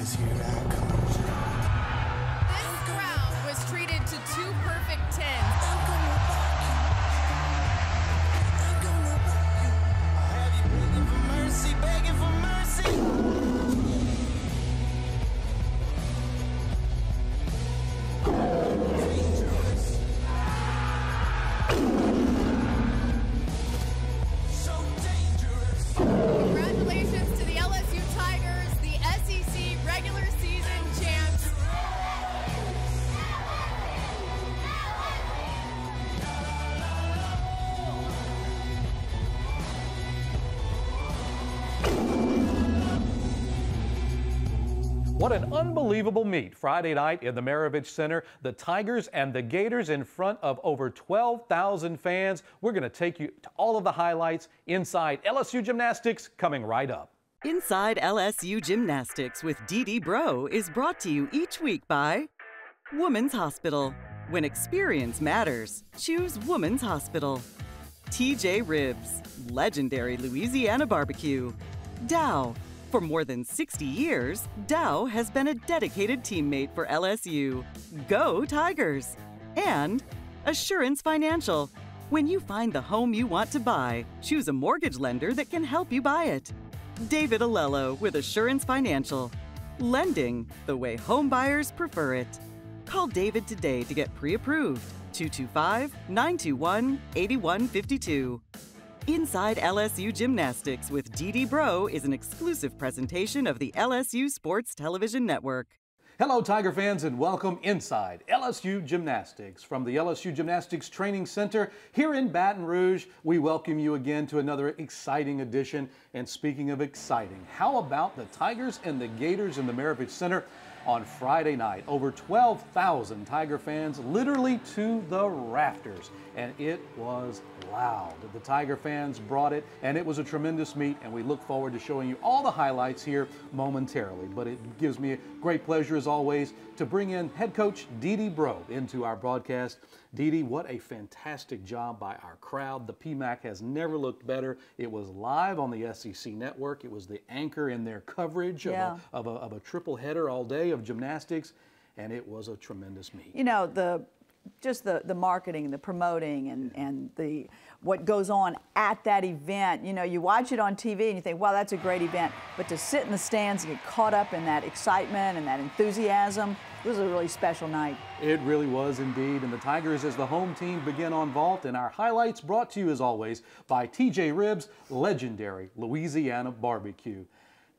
This crowd was treated to 2 perfect 10s. Congratulations to the LSU Tigers, the SEC regular season champs. What an unbelievable meet Friday night in the Maravich Center. The Tigers and the Gators in front of over 12,000 fans. We're going to take you to all of the highlights inside LSU Gymnastics coming right up. Inside LSU Gymnastics with Dee Bro is brought to you each week by Woman's Hospital. When experience matters, choose Woman's Hospital. TJ Ribs, legendary Louisiana barbecue. Dow. For more than 60 years, Dow has been a dedicated teammate for LSU. Go Tigers! And Assurance Financial. When you find the home you want to buy, choose a mortgage lender that can help you buy it. David Alello with Assurance Financial. Lending the way home buyers prefer it. Call David today to get pre-approved. 225-921-8152. Inside LSU Gymnastics with Dee Bro is an exclusive presentation of the LSU Sports Television Network. Hello, Tiger fans, and welcome inside LSU Gymnastics. From the LSU Gymnastics Training Center here in Baton Rouge, we welcome you again to another exciting edition. And speaking of exciting, how about the Tigers and the Gators in the Maravich Center on Friday night? Over 12,000 Tiger fans, literally to the rafters, and it was loud. The Tiger fans brought it, and it was a tremendous meet, and we look forward to showing you all the highlights here momentarily. But it gives me a great pleasure, as always, to bring in head coach Dee Bro into our broadcast. Dee, what a fantastic job by our crowd. The PMAC has never looked better. It was live on the SEC network. It was the anchor in their coverage of a triple header all day of gymnastics, and it was a tremendous meet. You know, the marketing, the promoting, and the what goes on at that event. You know, you watch it on TV and you think, wow, that's a great event. But to sit in the stands and get caught up in that excitement and that enthusiasm, it was a really special night. It really was indeed. And the Tigers, as the home team, begin on vault. And our highlights brought to you, as always, by TJ Ribs, legendary Louisiana barbecue.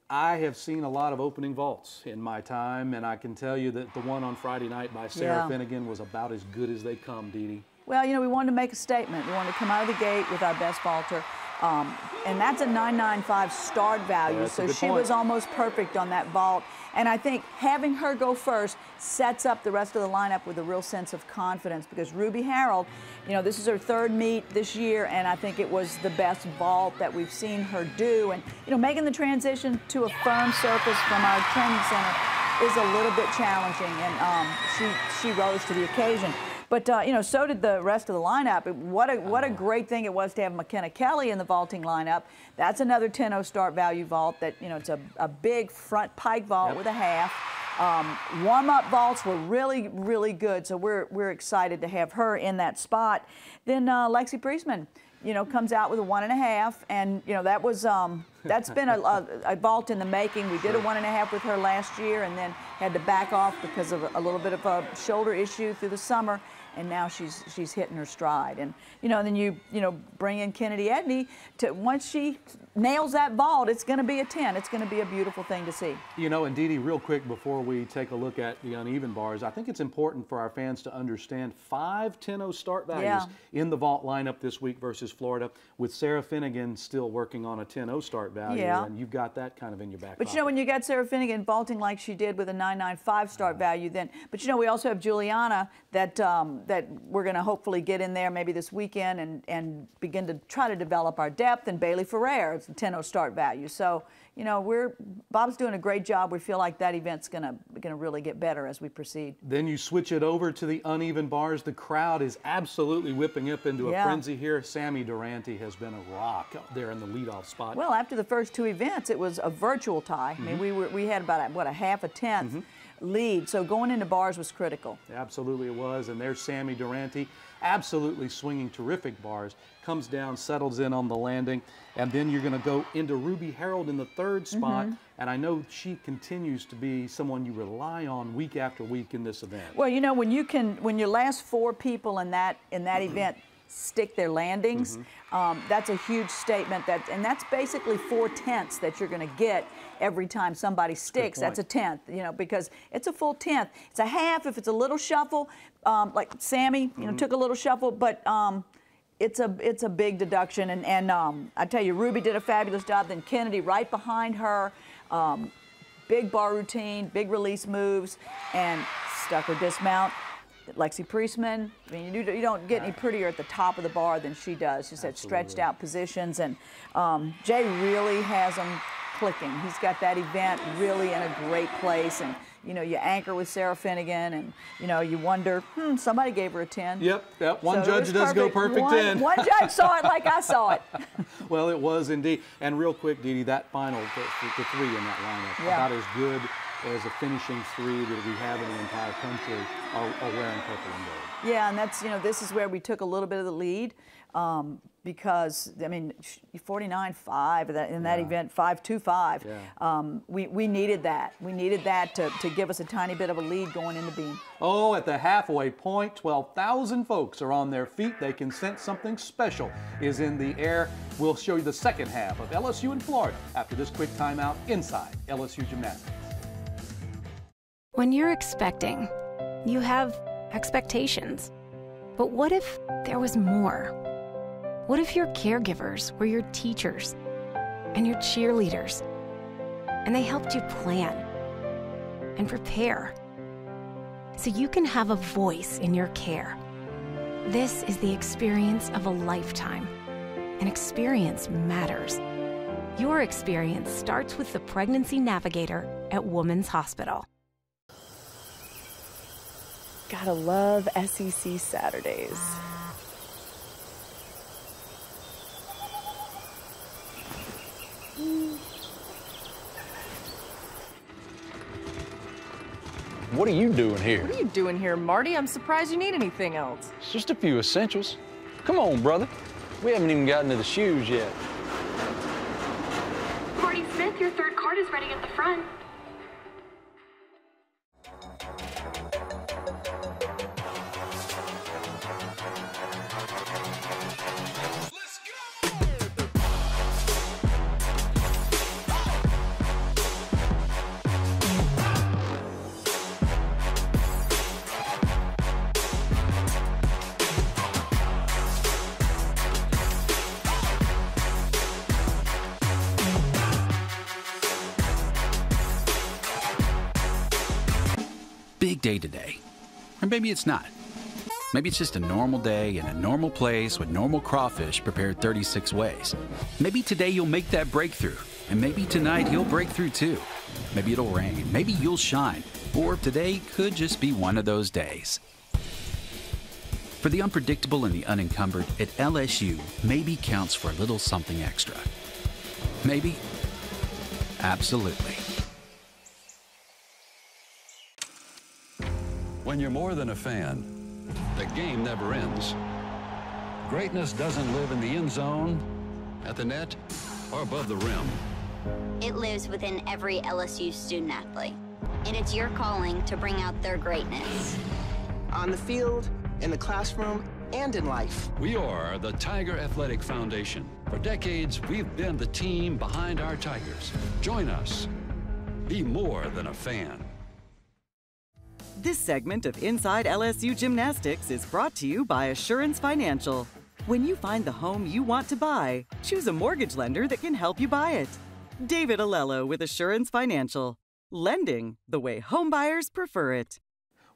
I have seen a lot of opening vaults in my time, and I can tell you that the one on Friday night by Sarah Finnegan was about as good as they come, Dee. Well, you know, we wanted to make a statement. We wanted to come out of the gate with our best vaulter, and that's a 995 start value, so she was almost perfect on that vault. And I think having her go first sets up the rest of the lineup with a real sense of confidence, because Ruby Harold, you know, this is her 3rd meet this year, and I think it was the best vault that we've seen her do. And, you know, making the transition to a firm surface from our training center is a little bit challenging, and she rose to the occasion. But, you know, so did the rest of the lineup. What a great thing it was to have McKenna Kelly in the vaulting lineup. That's another 10-0 start value vault that, you know, it's a big front pike vault with a half. Warm-up vaults were really, really good, so we're excited to have her in that spot. Then Lexi Priestman, you know, comes out with a 1.5, and, you know, that was that's been a vault in the making. We did a 1.5 with her last year, and then had to back off because of a little bit of a shoulder issue through the summer, and now she's hitting her stride. And, you know, then you bring in Kennedy Edney to, once she nails that vault, it's going to be a 10. It's going to be a beautiful thing to see. You know, and Dee, real quick before we take a look at the uneven bars, I think it's important for our fans to understand 5 10-0 start values in the vault lineup this week versus Florida, with Sarah Finnegan still working on a 10-0 start value, and you've got that kind of in your back pocket. You know, when you got Sarah Finnegan vaulting like she did with a 995 start value, then, but you know, we also have Juliana that we're going to hopefully get in there maybe this weekend and begin to try to develop our depth, and Bailey Ferrer, it's a 10-0 start value. So, you know, Bob's doing a great job. We feel like that event's gonna really get better as we proceed. Then you switch it over to the uneven bars. The crowd is absolutely whipping up into a frenzy here. Sammy Durante has been a rock up there in the leadoff spot. Well, after the first two events, it was a virtual tie. I mean, we had about a half a tenth lead, so going into bars was critical. Absolutely it was, and there's Sammy Durante, absolutely swinging terrific bars, comes down, settles in on the landing, and then you're going to go into Ruby Harold in the third spot, and I know she continues to be someone you rely on week after week in this event. Well, you know, when your last four people in that event stick their landings, that's a huge statement, and that's basically 4/10 that you're going to get every time somebody sticks. That's a tenth, you know, because it's a full tenth. It's a half if it's a little shuffle, like Sammy, you know, took a little shuffle, but it's a big deduction, and I tell you, Ruby did a fabulous job. Then Kennedy right behind her, big bar routine, big release moves, and stuck her dismount. Lexi Priestman, I mean, you don't get any prettier at the top of the bar than she does. She said stretched out positions, and Jay really has them clicking. He's got that event really in a great place, and you know, you anchor with Sarah Finnegan, and you know, you wonder, somebody gave her a 10. Yep. One judge does go perfect 10. One judge saw it like I saw it. Well, it was indeed. And real quick, Dee Dee, that final, the three in that lineup, about as good as a finishing three that we have in the entire country are wearing purple and gold. Yeah, and that's, you know, this is where we took a little bit of the lead because, I mean, 49-5 in that event, 5-2-5. Yeah. We needed that. We needed that to give us a tiny bit of a lead going into Beam. Oh, at the halfway point, 12,000 folks are on their feet. They can sense something special is in the air. We'll show you the second half of LSU in Florida after this quick timeout inside LSU Gymnastics. When you're expecting, you have expectations. But what if there was more? What if your caregivers were your teachers and your cheerleaders, and they helped you plan and prepare so you can have a voice in your care? This is the experience of a lifetime, and experience matters. Your experience starts with the Pregnancy Navigator at Women's Hospital. Gotta love SEC Saturdays. What are you doing here? What are you doing here, Marty? I'm surprised you need anything else. It's just a few essentials. Come on, brother. We haven't even gotten to the shoes yet. Marty Smith, your third card is ready at the front. Big day today. Or maybe it's not. Maybe it's just a normal day in a normal place with normal crawfish prepared 36 ways. Maybe today you'll make that breakthrough, and maybe tonight you'll break through too. Maybe it'll rain, maybe you'll shine, or today could just be one of those days. For the unpredictable and the unencumbered, at LSU, maybe counts for a little something extra. Maybe? Absolutely. When you're more than a fan, the game never ends. Greatness doesn't live in the end zone, at the net, or above the rim. It lives within every LSU student athlete, and it's your calling to bring out their greatness. On the field, in the classroom, and in life. We are the Tiger Athletic Foundation. For decades, we've been the team behind our Tigers. Join us. Be more than a fan. This segment of Inside LSU Gymnastics is brought to you by Assurance Financial. When you find the home you want to buy, choose a mortgage lender that can help you buy it. David Alello with Assurance Financial. Lending the way homebuyers prefer it.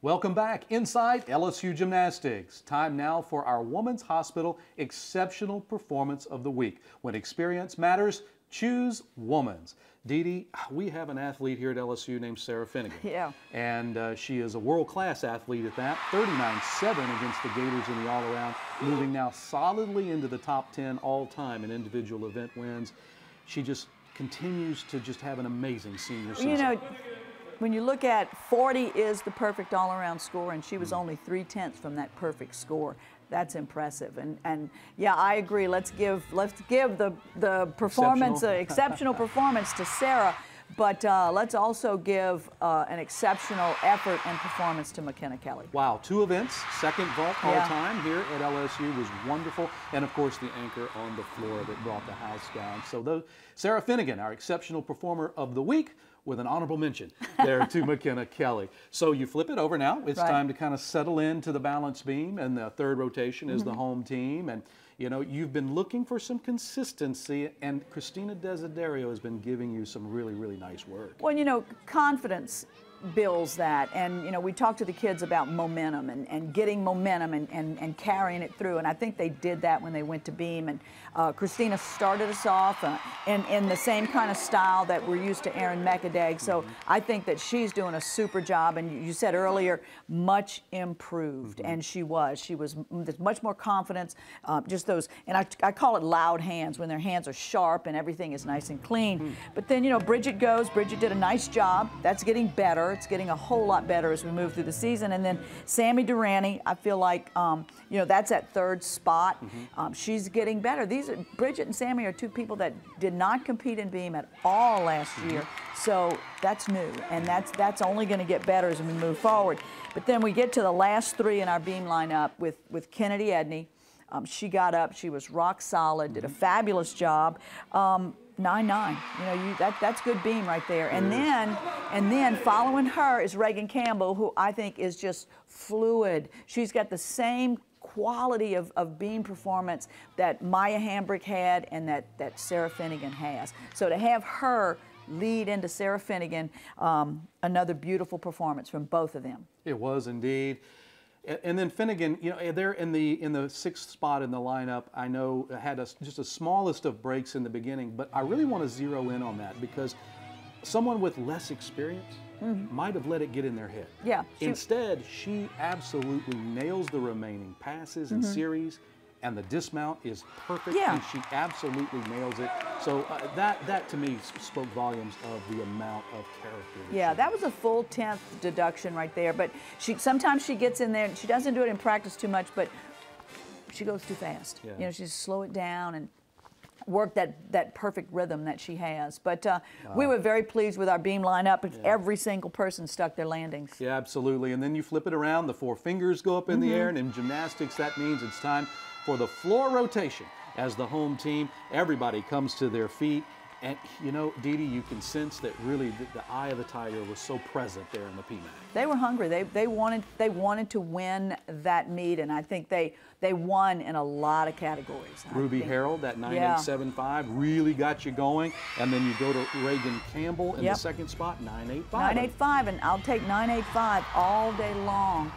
Welcome back inside LSU Gymnastics. Time now for our Women's Hospital Exceptional Performance of the Week. When experience matters, choose Women's. Dee Dee, we have an athlete here at LSU named Sarah Finnegan. Yeah. And she is a world-class athlete at that. 39-7 against the Gators in the all-around, moving now solidly into the top 10 all-time in individual event wins. She just continues to just have an amazing senior season. You know, when you look at 40 is the perfect all-around score, and she was only 3/10 from that perfect score. That's impressive, and yeah, I agree. Let's give the performance, exceptional performance to Sarah, but let's also give an exceptional effort and performance to McKenna Kelly. Wow, 2 events, second vault all time here at LSU was wonderful, and of course the anchor on the floor that brought the house down. So Sarah Finnegan, our exceptional performer of the week, with an honorable mention there to McKenna Kelly. So you flip it over now. It's time to kind of settle into the balance beam, and the third rotation is the home team. And you know, you've been looking for some consistency, and Christina Desiderio has been giving you some really, really nice work. Well, you know, confidence builds that, and you know, we talked to the kids about momentum and getting momentum and carrying it through, and I think they did that when they went to beam. And Christina started us off in the same kind of style that we're used to Erin Mekadag, so I think that she's doing a super job, and you said earlier, much improved, and she was there's much more confidence, just those, and I call it loud hands, when their hands are sharp and everything is nice and clean. But then, you know, Bridget did a nice job. That's getting better. It's getting a whole lot better as we move through the season. And then Sammy Durrani, I feel like, you know, that's at third spot. She's getting better. Bridget and Sammy are 2 people that did not compete in beam at all last year. So that's new, and that's only going to get better as we move forward. But then we get to the last 3 in our beam lineup with Kennedy Edney. She got up. She was rock solid. Did a fabulous job. 9-9. You know, that's good beam right there. And then following her is Reagan Campbell, who I think is just fluid. She's got the same quality of beam performance that Maya Hambrick had and that Sarah Finnegan has. So to have her lead into Sarah Finnegan, another beautiful performance from both of them. It was indeed. And then Finnegan, you know, they're in the 6th spot in the lineup. I know had just the smallest of breaks in the beginning, but I really want to zero in on that because someone with less experience might have let it get in their head. Yeah. Instead, she absolutely nails the remaining passes and series, and the dismount is perfect, and she absolutely nails it. So that to me spoke volumes of the amount of character. That was a full 10th deduction right there. But sometimes she gets in there, and she doesn't do it in practice too much, but she goes too fast. You know, she just slow it down and work that perfect rhythm that she has. But we were very pleased with our beam lineup. Every single person stuck their landings. Yeah, absolutely. And then you flip it around, the 4 fingers go up in the air, and in gymnastics that means it's time for the floor rotation. As the home team, everybody comes to their feet. And, you know, Dee Dee, you can sense that really the eye of the tiger was so present there in the PMAC. They were hungry. They wanted to win that meet, and I think they won in a lot lot of categories. Ruby Harold, that 9.875, really got you going. And then you go to Reagan Campbell in the 2nd spot, 9.85. 9.85, and I'll take 9.85 all day long.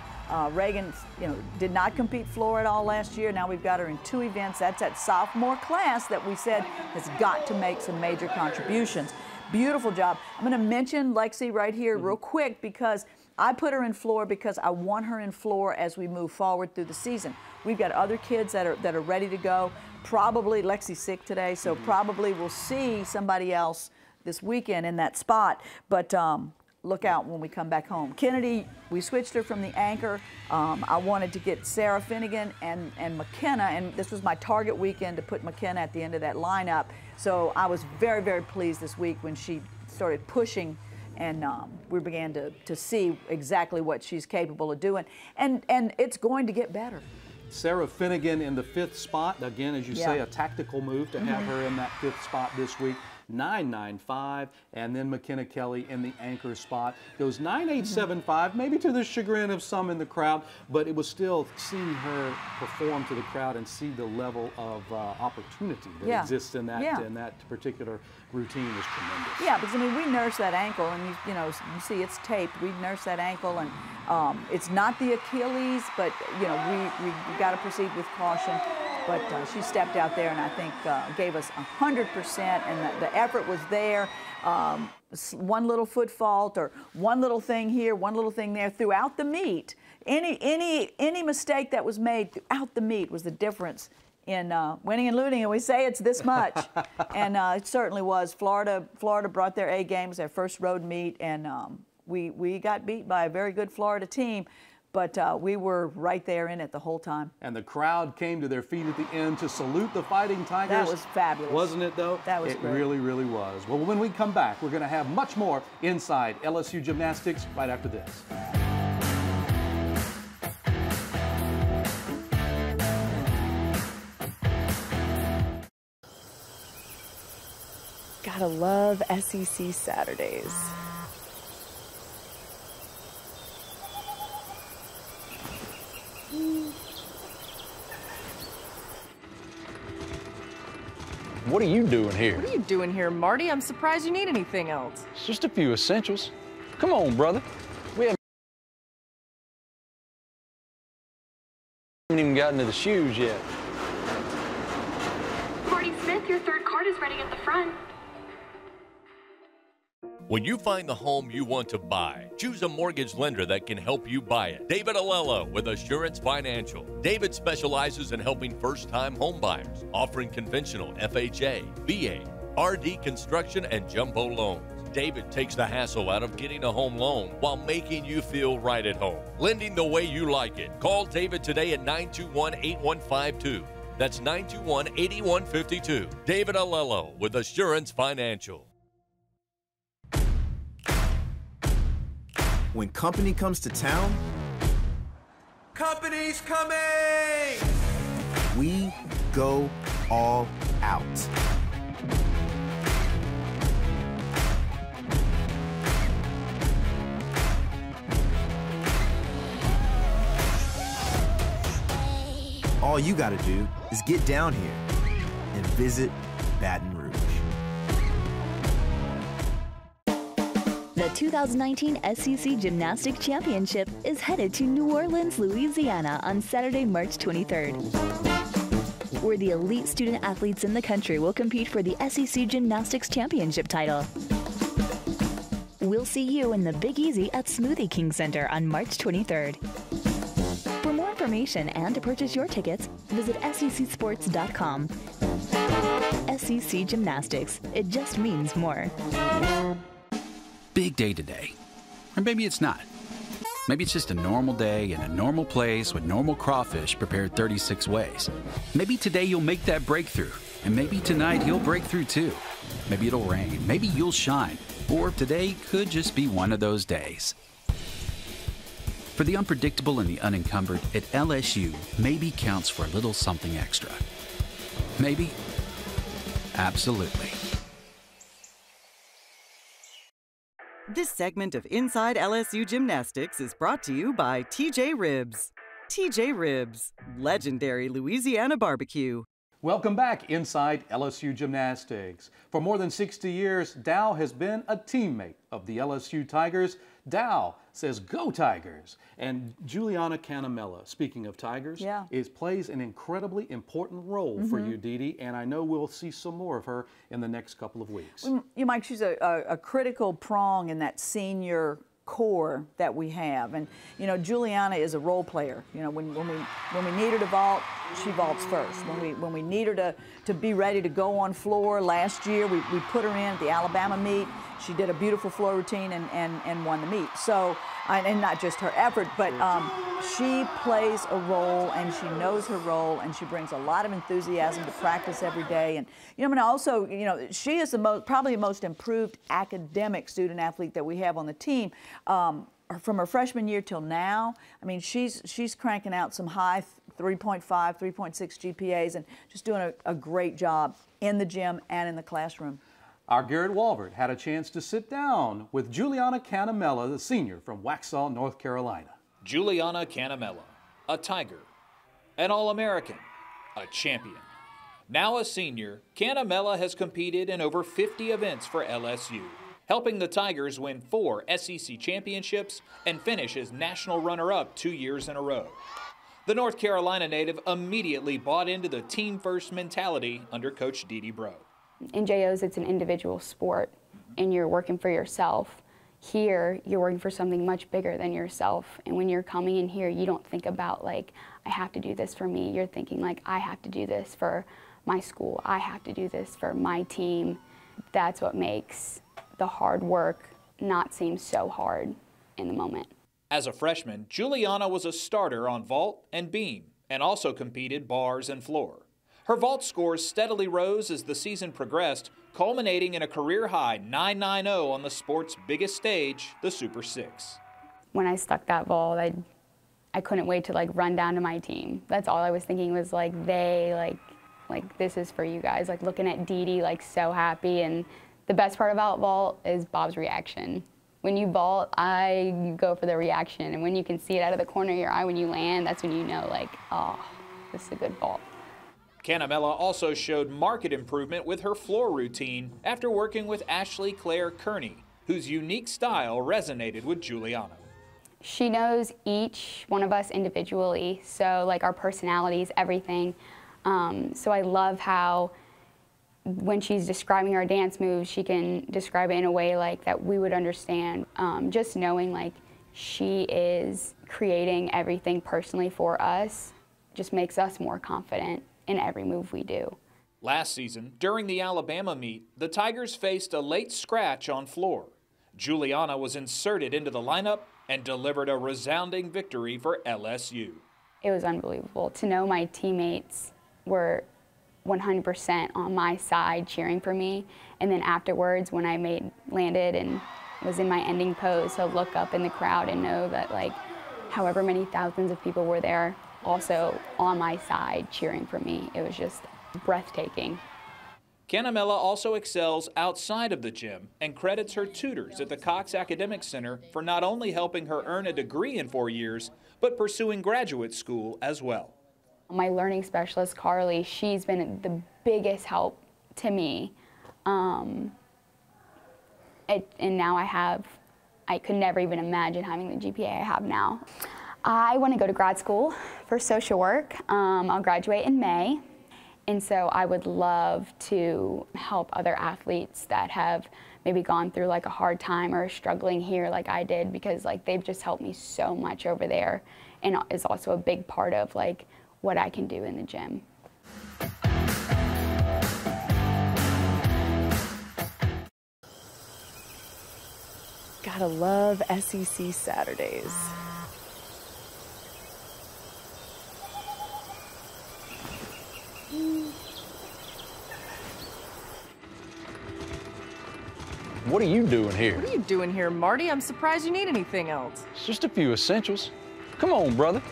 Reagan, you know, did not compete floor at all last year. Now we've got her in 2 events. That's at sophomore class that we said has got to make some major contributions. Beautiful job. I'm going to mention Lexi right here real quick because I put her in floor because I want her in floor as we move forward through the season. We've got other kids that are ready to go. Probably Lexi's sick today, so probably we'll see somebody else this weekend in that spot. But look out when we come back home. Kennedy, we switched her from the anchor. I wanted to get Sarah Finnegan and McKenna, and this was my target weekend to put McKenna at the end of that lineup. So I was very, very pleased this week when she started pushing, and we began to see exactly what she's capable of doing. And it's going to get better. Sarah Finnegan in the 5th spot. Again, as you say, a tactical move to have her in that 5th spot this week. 9.95, and then McKenna Kelly in the anchor spot goes 9.875, maybe to the chagrin of some in the crowd, but it was still seeing her perform to the crowd and see the level of opportunity that exists in that particular routine is tremendous. Yeah, because I mean, we nurse that ankle, and you know, you see it's taped. We nurse that ankle, and it's not the Achilles, but you know, we got to proceed with caution. but she stepped out there and I think gave us 100%, and the effort was there. One little foot fault or one little thing here, one little thing there throughout the meet. Any mistake that was made throughout the meet was the difference in winning and losing, and we say it's this much, and it certainly was. Florida brought their A game, it was their first road meet, and we got beat by a very good Florida team, but we were right there in it the whole time. And the crowd came to their feet at the end to salute the Fighting Tigers. That was fabulous. Wasn't it, though? That was great. It really, really was. Well, when we come back, we're going to have much more inside LSU Gymnastics right after this. Gotta love SEC Saturdays. What are you doing here? What are you doing here, Marty? I'm surprised you need anything else. It's just a few essentials. Come on, brother. We haven't even gotten to the shoes yet. Marty Smith, your third card is ready at the front. When you find the home you want to buy, choose a mortgage lender that can help you buy it. David Alello with Assurance Financial. David specializes in helping first-time home buyers, offering conventional FHA, VA, RD construction, and jumbo loans. David takes the hassle out of getting a home loan while making you feel right at home. Lending the way you like it. Call David today at 921-8152. That's 921-8152. David Alello with Assurance Financial. When company comes to town, company's coming! We go all out. All you gotta do is get down here and visit Baton Rouge. The 2019 SEC Gymnastics Championship is headed to New Orleans, Louisiana on Saturday, March 23rd, where the elite student athletes in the country will compete for the SEC Gymnastics Championship title. We'll see you in the Big Easy at Smoothie King Center on March 23rd. For more information and to purchase your tickets, visit secsports.com. SEC Gymnastics, it just means more. Big day today. Or maybe it's not. Maybe it's just a normal day in a normal place with normal crawfish prepared 36 ways. Maybe today you'll make that breakthrough, and maybe tonight you'll break through too. Maybe it'll rain, maybe you'll shine, or today could just be one of those days. For the unpredictable and the unencumbered, at LSU, maybe counts for a little something extra. Maybe? Absolutely. This segment of Inside LSU Gymnastics is brought to you by TJ Ribs. TJ Ribs, legendary Louisiana barbecue. Welcome back inside LSU Gymnastics. For more than 60 years, Dow has been a teammate of the LSU Tigers. Dow says, "Go Tigers!" And Juliana Canamella, speaking of Tigers, plays an incredibly important role for you, Dee Dee, and I know we'll see some more of her in the next couple of weeks. Mike, she's a critical prong in that senior core that we have, and Juliana is a role player. When we need her to vault, she vaults first. When we need her to be ready to go on floor, last year we put her in at the Alabama meet. She did a beautiful floor routine and won the meet. So, and not just her effort, but she plays a role, and she knows her role, and she brings a lot of enthusiasm to practice every day. And also, she is probably the most improved academic student athlete that we have on the team. From her freshman year till now, I mean, she's cranking out some high 3.5, 3.6 GPAs, and just doing a great job in the gym and in the classroom. Our Garrett Walbert had a chance to sit down with Juliana Canamella, the senior from Waxhaw, North Carolina. Juliana Canamella, a Tiger, an All-American, a champion. Now a senior, Canamella has competed in over 50 events for LSU, helping the Tigers win 4 SEC championships and finish as national runner-up 2 years in a row. The North Carolina native immediately bought into the team-first mentality under Coach Dee Bro. In JOs, it's an individual sport, and you're working for yourself. Here, you're working for something much bigger than yourself. And when you're coming in here, you don't think about, like, I have to do this for me. You're thinking, like, I have to do this for my school. I have to do this for my team. That's what makes the hard work not seem so hard in the moment. As a freshman, Juliana was a starter on vault and beam, and also competed bars and floor. Her vault scores steadily rose as the season progressed, culminating in a career-high 9.90 on the sport's biggest stage, the Super 6. When I stuck that vault, I couldn't wait to, like, run down to my team. That's all I was thinking was, like, this is for you guys. Like, looking at Dee, like, so happy. And the best part about vault is Bob's reaction. When you vault, I go for the reaction, and when you can see it out of the corner of your eye when you land, that's when you know, like, oh, this is a good vault. Canamella also showed marked improvement with her floor routine after working with Ashley Claire Kearney, whose unique style resonated with Juliana. She knows each one of us individually, so, like, our personalities, everything. So I love how when she's describing our dance moves, she can describe it in a way like that we would understand. Just knowing, like, she is creating everything personally for us just makes us more confident in every move we do. Last season, during the Alabama meet, the Tigers faced a late scratch on floor. Juliana was inserted into the lineup and delivered a resounding victory for LSU. It was unbelievable to know my teammates were 100% on my side cheering for me, and then afterwards when I landed and was in my ending pose, to look up in the crowd and know that, like, however many thousands of people were there also on my side cheering for me. It was just breathtaking. Canamella also excels outside of the gym and credits her tutors at the Cox Academic Center for not only helping her earn a degree in 4 years, but pursuing graduate school as well. My learning specialist, Carly, she's been the biggest help to me. And now I could never even imagine having the GPA I have now. I want to go to grad school for social work. I'll graduate in May. And so I would love to help other athletes that have maybe gone through, like, a hard time or struggling here like I did, because, like, they've just helped me so much over there, and is also a big part of, like, what I can do in the gym. Gotta love SEC Saturdays. What are you doing here? What are you doing here, Marty? I'm surprised you need anything else. It's just a few essentials. Come on, brother.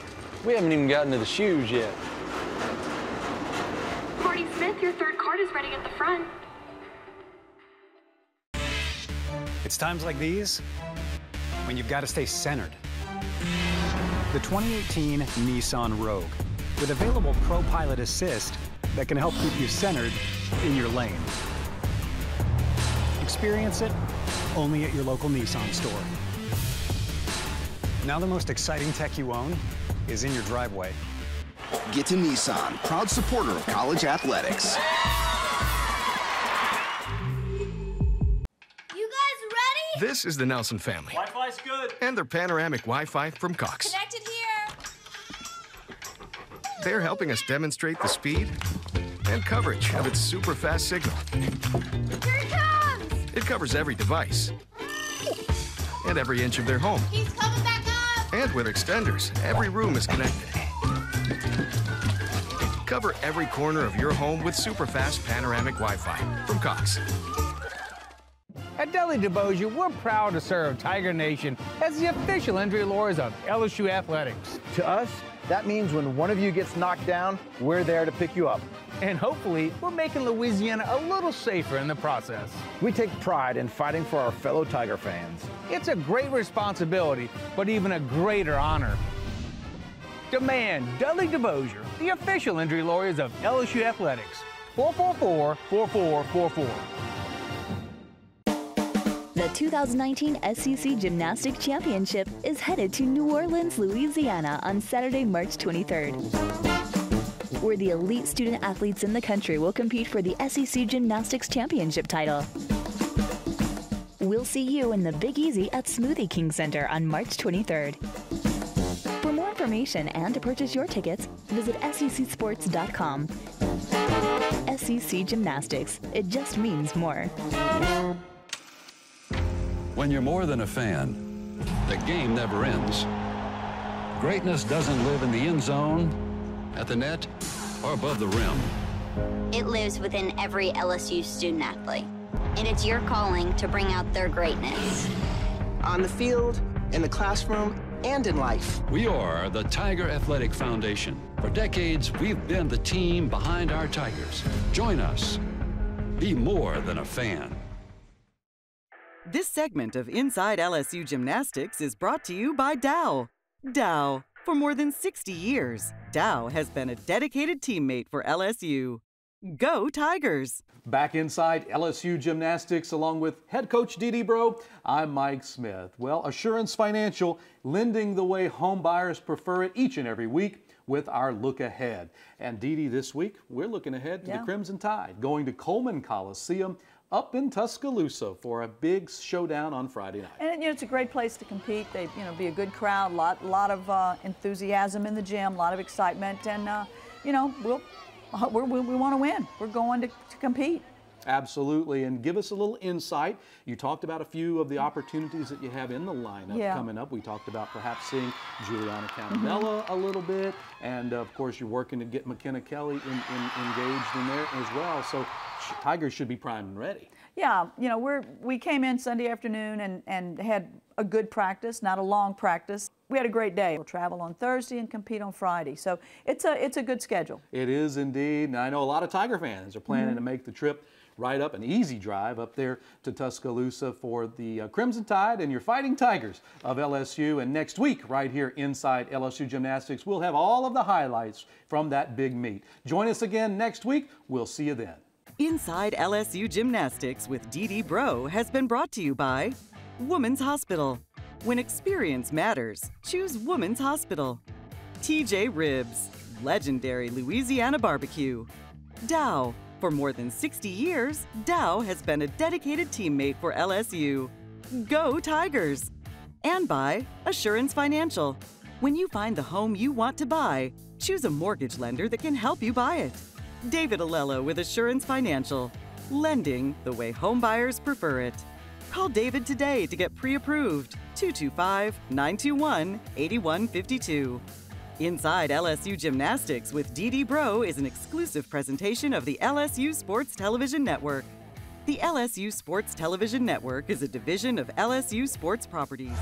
We haven't even gotten to the shoes yet. Marty Smith, your third card is ready at the front. It's times like these when you've got to stay centered. The 2018 Nissan Rogue, with available Pro Pilot Assist that can help keep you centered in your lane. Experience it only at your local Nissan store. Now the most exciting tech you own is in your driveway. Get to Nissan, proud supporter of college athletics. You guys ready? This is the Nelson family. Wi-Fi's good. And their panoramic Wi-Fi from Cox. Connected here. They're helping us demonstrate the speed and coverage of its super fast signal. Here it comes! It covers every device and every inch of their home. He's coming back up! And with extenders, every room is connected. Cover every corner of your home with super fast panoramic Wi-Fi from Cox. At Dudley DeBosier, we're proud to serve Tiger Nation as the official injury lawyers of LSU Athletics. To us, that means when one of you gets knocked down, we're there to pick you up. And hopefully, we're making Louisiana a little safer in the process. We take pride in fighting for our fellow Tiger fans. It's a great responsibility, but even a greater honor. Demand Dudley DeBosier, the official injury lawyers of LSU Athletics. 444-4444. The The 2019 SEC Gymnastics Championship is headed to New Orleans, Louisiana on Saturday, March 23rd, where the elite student athletes in the country will compete for the SEC Gymnastics Championship title. We'll see you in the Big Easy at Smoothie King Center on March 23rd. For more information and to purchase your tickets, visit secsports.com. SEC Gymnastics, it just means more. When you're more than a fan, the game never ends. Greatness doesn't live in the end zone, at the net, or above the rim. It lives within every LSU student athlete, and it's your calling to bring out their greatness. On the field, in the classroom, and in life. We are the Tiger Athletic Foundation. For decades, we've been the team behind our Tigers. Join us. Be more than a fan. This segment of Inside LSU Gymnastics is brought to you by Dow. Dow. For more than 60 years, Dow has been a dedicated teammate for LSU. Go Tigers! Back inside LSU Gymnastics along with head coach Dee Bro, I'm Mike Smith. Well, Assurance Financial, lending the way home buyers prefer it each and every week with our look ahead. And Dee, this week, we're looking ahead to the Crimson Tide, going to Coleman Coliseum up in Tuscaloosa for a big showdown on Friday night. And it's a great place to compete. They be a good crowd, lot of enthusiasm in the gym, a lot of excitement, and we want to win. We're going to compete. Absolutely, and give us a little insight. You talked about a few of the opportunities that you have in the lineup coming up. We talked about perhaps seeing Juliana Canamella a little bit, and of course you're working to get McKenna Kelly engaged in there as well. So Tigers should be primed and ready. Yeah, we came in Sunday afternoon and had a good practice, not a long practice. We had a great day. We'll travel on Thursday and compete on Friday. So it's a good schedule. It is indeed. And I know a lot of Tiger fans are planning to make the trip right up, an easy drive up there to Tuscaloosa for the Crimson Tide and your Fighting Tigers of LSU. And next week, right here inside LSU Gymnastics, we'll have all of the highlights from that big meet. Join us again next week. We'll see you then. Inside LSU Gymnastics with Dee Bro has been brought to you by Women's Hospital. When experience matters, choose Women's Hospital. TJ Ribs, legendary Louisiana barbecue. Dow. For more than 60 years, Dow has been a dedicated teammate for LSU. Go Tigers! And by Assurance Financial. When you find the home you want to buy, choose a mortgage lender that can help you buy it. David Alello with Assurance Financial. Lending the way home buyers prefer it. Call David today to get pre-approved. 225-921-8152. Inside LSU Gymnastics with Dee Bro is an exclusive presentation of the LSU Sports Television Network. The LSU Sports Television Network is a division of LSU Sports Properties.